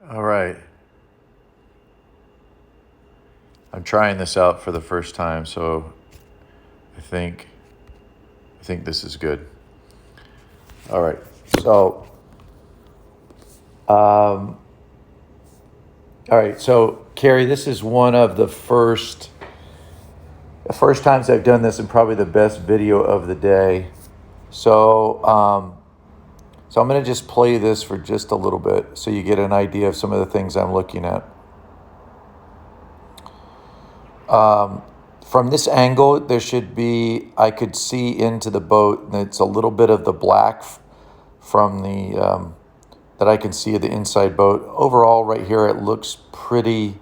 All right. I'm trying this out for the first time, so I think I think this is good. All right. So, um, all right. So, Keri, this is one of the first times I've done this, and probably the best video of the day. So I'm going to just play this for just a little bit, so you get an idea of some of the things I'm looking at. From this angle, there should be, I could see into the boat, and it's a little bit of the black from that I can see of the inside boat. Overall, right here, it looks pretty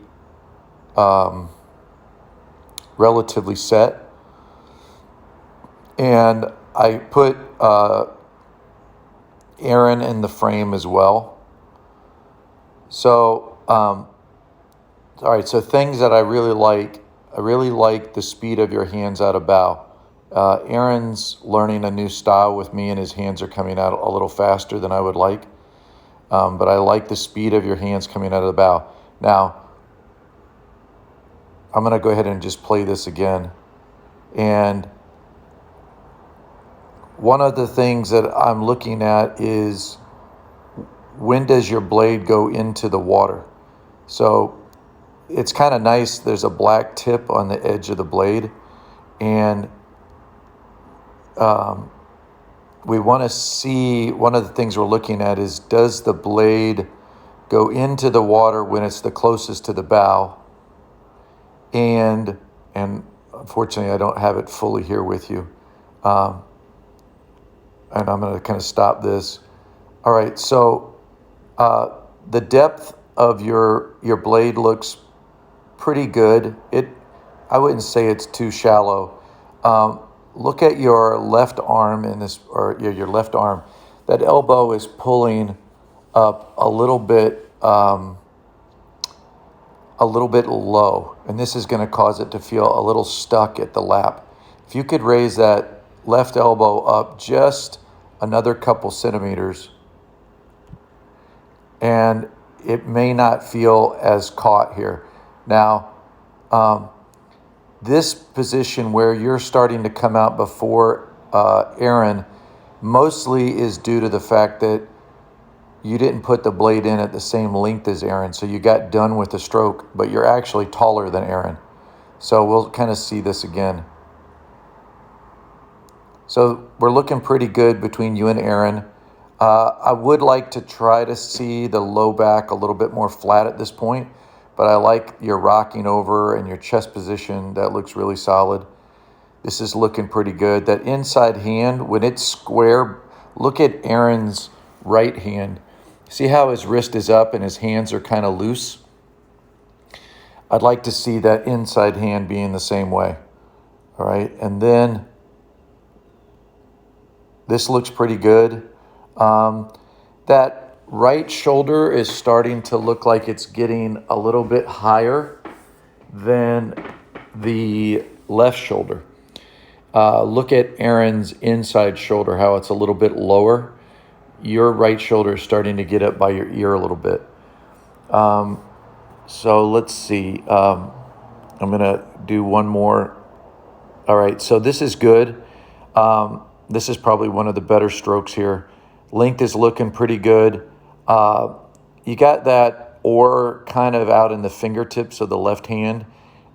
relatively set. And I put Aaron in the frame as well. So, all right, so things that I really like the speed of your hands out of bow. Aaron's learning a new style with me, and his hands are coming out a little faster than I would like. But I like the speed of your hands coming out of the bow. Now, I'm going to go ahead and just play this again. And one of the things that I'm looking at is, when does your blade go into the water? So it's kind of nice. There's a black tip on the edge of the blade. And we want to see, one of the things we're looking at is, does the blade go into the water when it's the closest to the bow? And unfortunately, I don't have it fully here with you. And I'm going to kind of stop this. All right, so the depth of your blade looks pretty good. I wouldn't say it's too shallow. Look at your left arm in this, or your left arm. That elbow is pulling up a little bit low, and this is going to cause it to feel a little stuck at the lap. If you could raise that left elbow up just another couple centimeters, and it may not feel as caught here. Now, this position where you're starting to come out before Aaron mostly is due to the fact that you didn't put the blade in at the same length as Aaron, so you got done with the stroke, but you're actually taller than Aaron. So we'll kind of see this again. So we're looking pretty good between you and Aaron. I would like to try to see the low back a little bit more flat at this point, but I like your rocking over and your chest position. That looks really solid. This is looking pretty good. That inside hand, when it's square, look at Aaron's right hand. See how his wrist is up and his hands are kind of loose? I'd like to see that inside hand being the same way. All right, and then this looks pretty good. That right shoulder is starting to look like it's getting a little bit higher than the left shoulder. Look at Aaron's inside shoulder, how it's a little bit lower. Your right shoulder is starting to get up by your ear a little bit. So let's see. I'm going to do one more. All right, so this is good. This is probably one of the better strokes here. Length is looking pretty good. You got that oar kind of out in the fingertips of the left hand,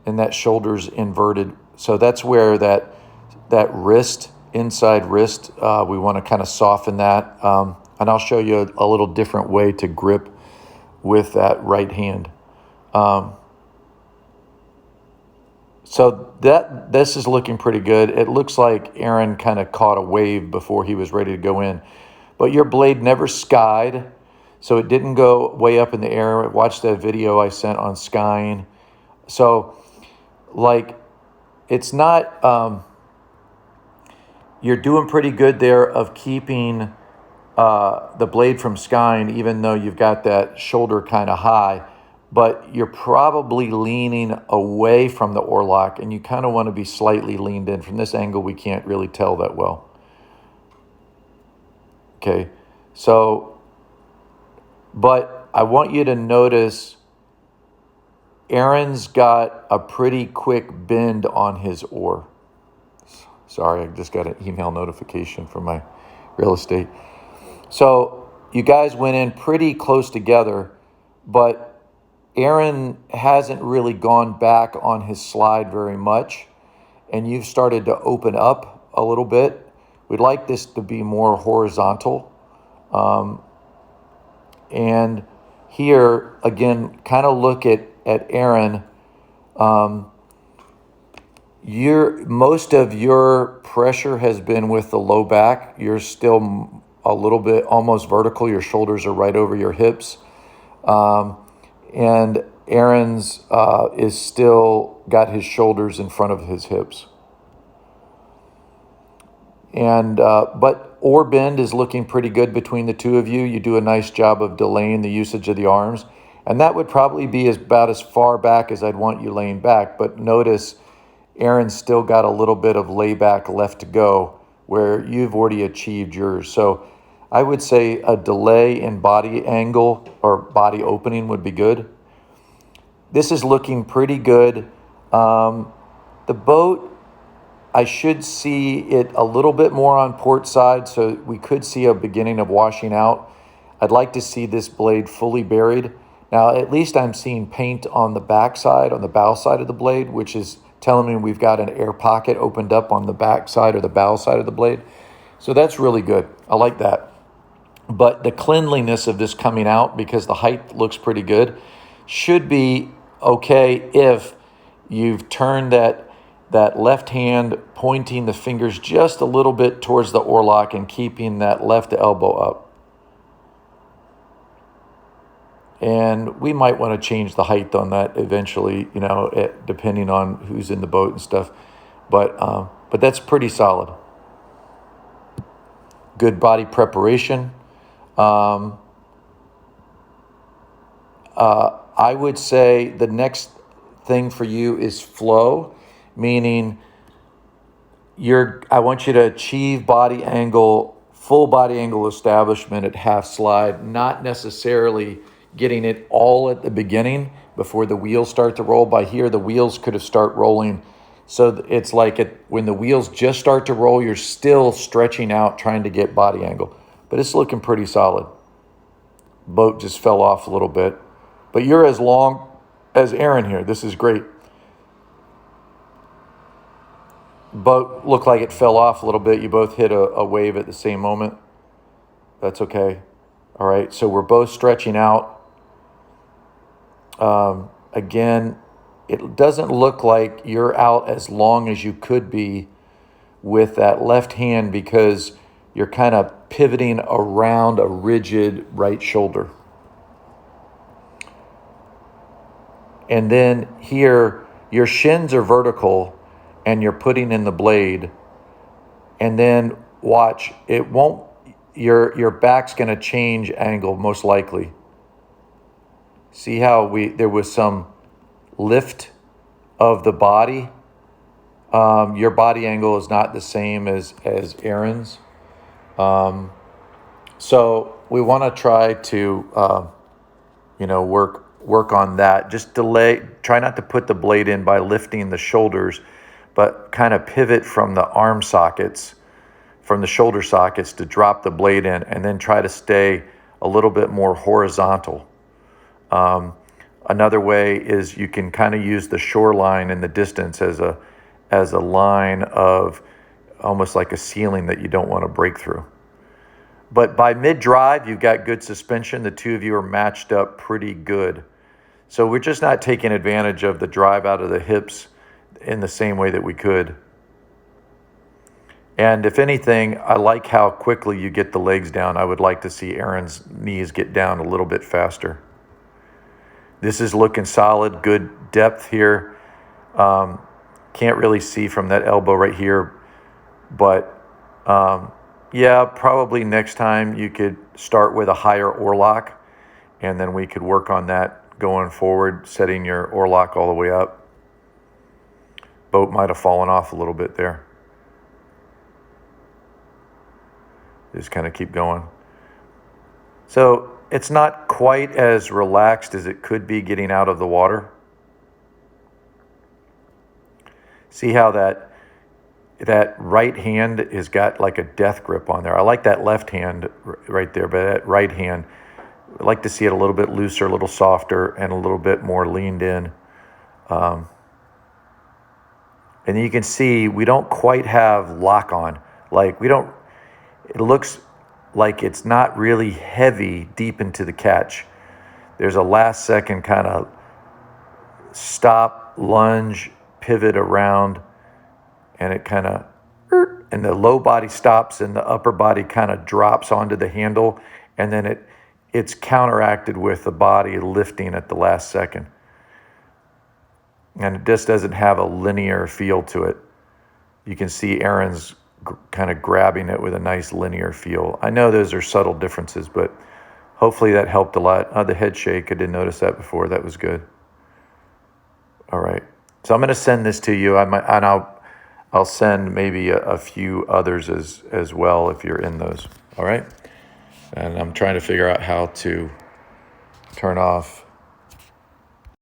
and that shoulder's inverted. So that's where that wrist, inside wrist, we want to kind of soften that. And I'll show you a little different way to grip with that right hand. So this is looking pretty good. It looks like Aaron kind of caught a wave before he was ready to go in. But your blade never skied, so it didn't go way up in the air. Watch that video I sent on skying. So, like, it's not... you're doing pretty good there of keeping the blade from skying, even though you've got that shoulder kind of high. But you're probably leaning away from the oar lock, and you kind of want to be slightly leaned in. From this angle, we can't really tell that well. Okay, so, but I want you to notice Aaron's got a pretty quick bend on his oar. Sorry, I just got an email notification from my real estate. So you guys went in pretty close together, but Aaron hasn't really gone back on his slide very much, and you've started to open up a little bit. We'd like this to be more horizontal. And here, again, kind of look at Aaron. Most of your pressure has been with the low back. You're still a little bit almost vertical. Your shoulders are right over your hips. And Aaron's is still got his shoulders in front of his hips. And but oar bend is looking pretty good between the two of you. You do a nice job of delaying the usage of the arms. And that would probably be about as far back as I'd want you laying back. But notice Aaron's still got a little bit of layback left to go where you've already achieved yours. So I would say a delay in body angle or body opening would be good. This is looking pretty good. The boat, I should see it a little bit more on port side, so we could see a beginning of washing out. I'd like to see this blade fully buried. Now, at least I'm seeing paint on the back side, on the bow side of the blade, which is telling me we've got an air pocket opened up on the back side or the bow side of the blade. So that's really good. I like that. But the cleanliness of this coming out, because the height looks pretty good, should be okay if you've turned that left hand, pointing the fingers just a little bit towards the oarlock and keeping that left elbow up. And we might want to change the height on that eventually, depending on who's in the boat and stuff. But that's pretty solid. Good body preparation. I would say the next thing for you is flow, meaning I want you to achieve full body angle establishment at half slide, not necessarily getting it all at the beginning before the wheels start to roll. By here, the wheels could have start rolling. So it's like when the wheels just start to roll, you're still stretching out, trying to get body angle. But it's looking pretty solid. Boat just fell off a little bit. But you're as long as Aaron here. This is great. Boat looked like it fell off a little bit. You both hit a wave at the same moment. That's okay. All right, so we're both stretching out. Again, it doesn't look like you're out as long as you could be with that left hand because you're kind of pivoting around a rigid right shoulder. And then here, your shins are vertical and you're putting in the blade. And then watch, your back's going to change angle most likely. See how there was some lift of the body. Your body angle is not the same as Aaron's. So we want to try to, work on that. Just try not to put the blade in by lifting the shoulders, but kind of pivot from the arm sockets, from the shoulder sockets to drop the blade in and then try to stay a little bit more horizontal. Another way is you can kind of use the shoreline in the distance as a line of almost like a ceiling that you don't want to break through. But by mid-drive, you've got good suspension. The two of you are matched up pretty good. So we're just not taking advantage of the drive out of the hips in the same way that we could. And if anything, I like how quickly you get the legs down. I would like to see Aaron's knees get down a little bit faster. This is looking solid, good depth here. Can't really see from that elbow right here, but yeah, probably next time you could start with a higher oarlock, and then we could work on that going forward, setting your oarlock all the way up. Boat might have fallen off a little bit there. Just kind of keep going. So it's not quite as relaxed as it could be getting out of the water. See how that right hand has got like a death grip on there. I like that left hand right there, but that right hand, I like to see it a little bit looser, a little softer, and a little bit more leaned in. And you can see we don't quite have lock on. Like it looks like it's not really heavy deep into the catch. There's a last second kind of stop, lunge, pivot around, and it kind of, and the low body stops and the upper body kind of drops onto the handle, and then it's counteracted with the body lifting at the last second. And it just doesn't have a linear feel to it. You can see Aaron's kind of grabbing it with a nice linear feel. I know those are subtle differences, but hopefully that helped a lot. The head shake, I didn't notice that before. That was good. All right. So I'm going to send this to you. I'll send maybe a few others as well if you're in those. All right. And I'm trying to figure out how to turn off